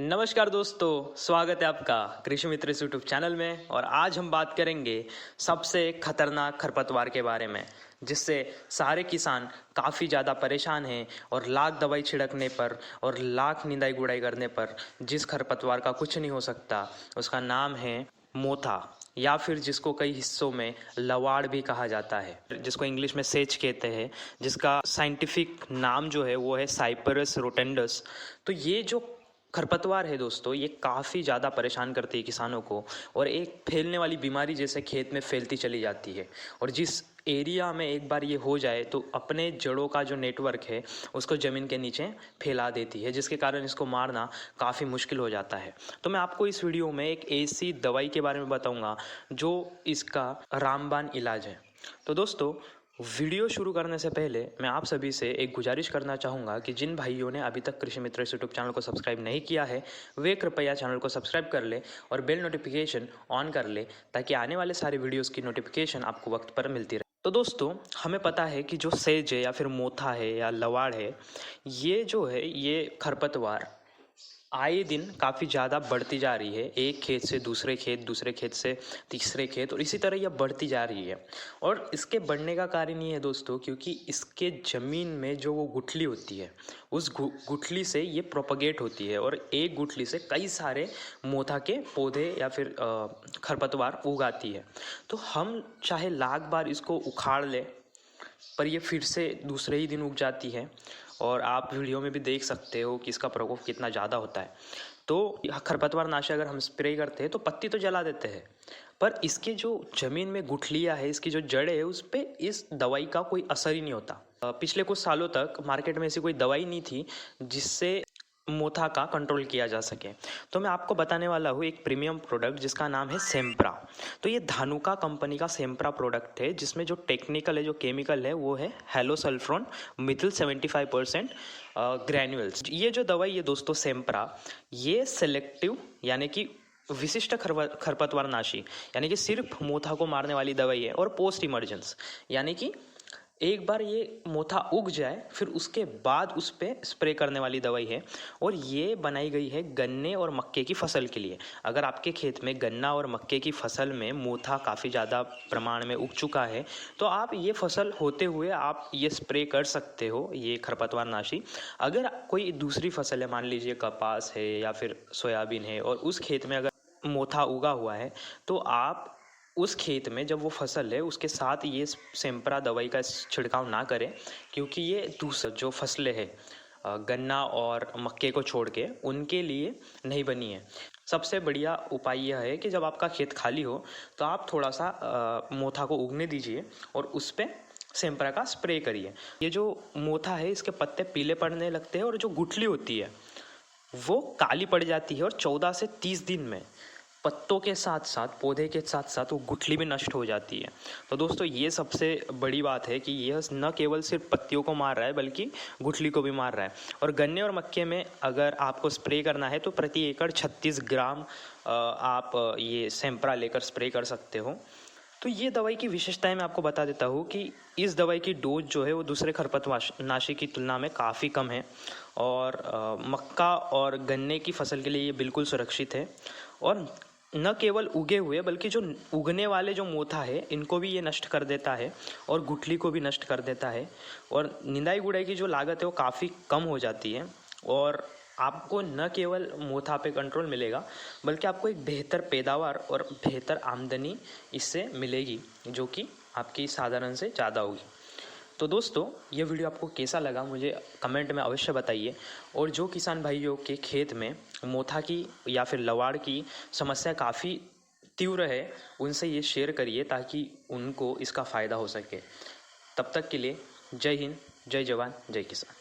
नमस्कार दोस्तों, स्वागत है आपका कृषि मित्र इस यूट्यूब चैनल में। और आज हम बात करेंगे सबसे खतरनाक खरपतवार के बारे में, जिससे सारे किसान काफ़ी ज़्यादा परेशान हैं और लाख दवाई छिड़कने पर और लाख निंदाई गुड़ाई करने पर जिस खरपतवार का कुछ नहीं हो सकता, उसका नाम है मोथा, या फिर जिसको कई हिस्सों में लवाड़ भी कहा जाता है, जिसको इंग्लिश में सेज कहते हैं, जिसका साइंटिफिक नाम जो है वो है साइपरस रोटेंडस। तो ये जो खरपतवार है दोस्तों, ये काफ़ी ज़्यादा परेशान करती है किसानों को और एक फैलने वाली बीमारी जैसे खेत में फैलती चली जाती है। और जिस एरिया में एक बार ये हो जाए तो अपने जड़ों का जो नेटवर्क है उसको ज़मीन के नीचे फैला देती है, जिसके कारण इसको मारना काफ़ी मुश्किल हो जाता है। तो मैं आपको इस वीडियो में एक ऐसी दवाई के बारे में बताऊंगा जो इसका रामबाण इलाज है। तो दोस्तों, वीडियो शुरू करने से पहले मैं आप सभी से एक गुजारिश करना चाहूँगा कि जिन भाइयों ने अभी तक कृषि मित्र इस यूट्यूब चैनल को सब्सक्राइब नहीं किया है, वे कृपया चैनल को सब्सक्राइब कर ले और बेल नोटिफिकेशन ऑन कर ले, ताकि आने वाले सारे वीडियोस की नोटिफिकेशन आपको वक्त पर मिलती रहे। तो दोस्तों, हमें पता है कि जो सेज है या फिर मोथा है या लवाड़ है, ये जो है ये खरपतवार आए दिन काफ़ी ज़्यादा बढ़ती जा रही है। एक खेत से दूसरे खेत, दूसरे खेत से तीसरे खेत, और इसी तरह यह बढ़ती जा रही है। और इसके बढ़ने का कारण ये है दोस्तों, क्योंकि इसके ज़मीन में जो वो गुठली होती है, उस गुठली से ये प्रोपगेट होती है और एक गुठली से कई सारे मोथा के पौधे या फिर खरपतवार उगाती है। तो हम चाहे लाख बार इसको उखाड़ लें, पर ये फिर से दूसरे ही दिन उग जाती है। और आप वीडियो में भी देख सकते हो कि इसका प्रकोप कितना ज़्यादा होता है। तो खरपतवार नाशक अगर हम स्प्रे करते हैं तो पत्ती तो जला देते हैं, पर इसके जो ज़मीन में गुठलियाँ है, इसकी जो जड़ें है, उस पर इस दवाई का कोई असर ही नहीं होता। पिछले कुछ सालों तक मार्केट में ऐसी कोई दवाई नहीं थी जिससे मोथा का कंट्रोल किया जा सके। तो मैं आपको बताने वाला हूँ एक प्रीमियम प्रोडक्ट जिसका नाम है सेम्प्रा। तो ये धानुका कंपनी का सेम्प्रा प्रोडक्ट है, जिसमें जो टेक्निकल है, जो केमिकल है, वो है हेलोसल्फ्रोन मिथिल 75% ग्रैन्यूल्स। ये जो दवाई है दोस्तों सेम्प्रा, ये सेलेक्टिव यानी कि विशिष्ट खरपतवार नाशी, यानी कि सिर्फ मोथा को मारने वाली दवाई है। और पोस्ट इमरजेंस यानी कि एक बार ये मोथा उग जाए फिर उसके बाद उस पर स्प्रे करने वाली दवाई है। और ये बनाई गई है गन्ने और मक्के की फसल के लिए। अगर आपके खेत में गन्ना और मक्के की फसल में मोथा काफ़ी ज़्यादा प्रमाण में उग चुका है, तो आप ये फसल होते हुए आप ये स्प्रे कर सकते हो, ये खरपतवार नाशी। अगर कोई दूसरी फसल है, मान लीजिए कपास है या फिर सोयाबीन है, और उस खेत में अगर मोथा उगा हुआ है, तो आप उस खेत में जब वो फसल है उसके साथ ये सेम्प्रा दवाई का छिड़काव ना करें, क्योंकि ये दूसरा जो फसलें हैं गन्ना और मक्के को छोड़ के, उनके लिए नहीं बनी है। सबसे बढ़िया उपाय यह है कि जब आपका खेत खाली हो तो आप थोड़ा सा मोथा को उगने दीजिए और उस पर सेम्प्रा का स्प्रे करिए। ये जो मोथा है, इसके पत्ते पीले पड़ने लगते हैं और जो गुठली होती है वो काली पड़ जाती है, और 14 से 30 दिन में पत्तों के साथ साथ, पौधे के साथ साथ वो गुठली भी नष्ट हो जाती है। तो दोस्तों, ये सबसे बड़ी बात है कि यह न केवल सिर्फ पत्तियों को मार रहा है बल्कि गुठली को भी मार रहा है। और गन्ने और मक्के में अगर आपको स्प्रे करना है तो प्रति एकड़ 36 ग्राम आप ये सेम्प्रा लेकर स्प्रे कर सकते हो। तो ये दवाई की विशेषताएं मैं आपको बता देता हूँ कि इस दवाई की डोज जो है वो दूसरे खरपतवार नाशी की तुलना में काफ़ी कम है। और मक्का और गन्ने की फसल के लिए ये बिल्कुल सुरक्षित है। और न केवल उगे हुए बल्कि जो उगने वाले जो मोथा है, इनको भी ये नष्ट कर देता है और गुठली को भी नष्ट कर देता है। और निंदाई गुड़ाई की जो लागत है वो काफ़ी कम हो जाती है। और आपको न केवल मोथा पे कंट्रोल मिलेगा बल्कि आपको एक बेहतर पैदावार और बेहतर आमदनी इससे मिलेगी, जो कि आपकी साधारण से ज़्यादा होगी। तो दोस्तों, ये वीडियो आपको कैसा लगा मुझे कमेंट में अवश्य बताइए। और जो किसान भाइयों के खेत में मोथा की या फिर लवाड़ की समस्या काफ़ी तीव्र है, उनसे ये शेयर करिए ताकि उनको इसका फ़ायदा हो सके। तब तक के लिए जय हिंद, जय जवान, जय किसान।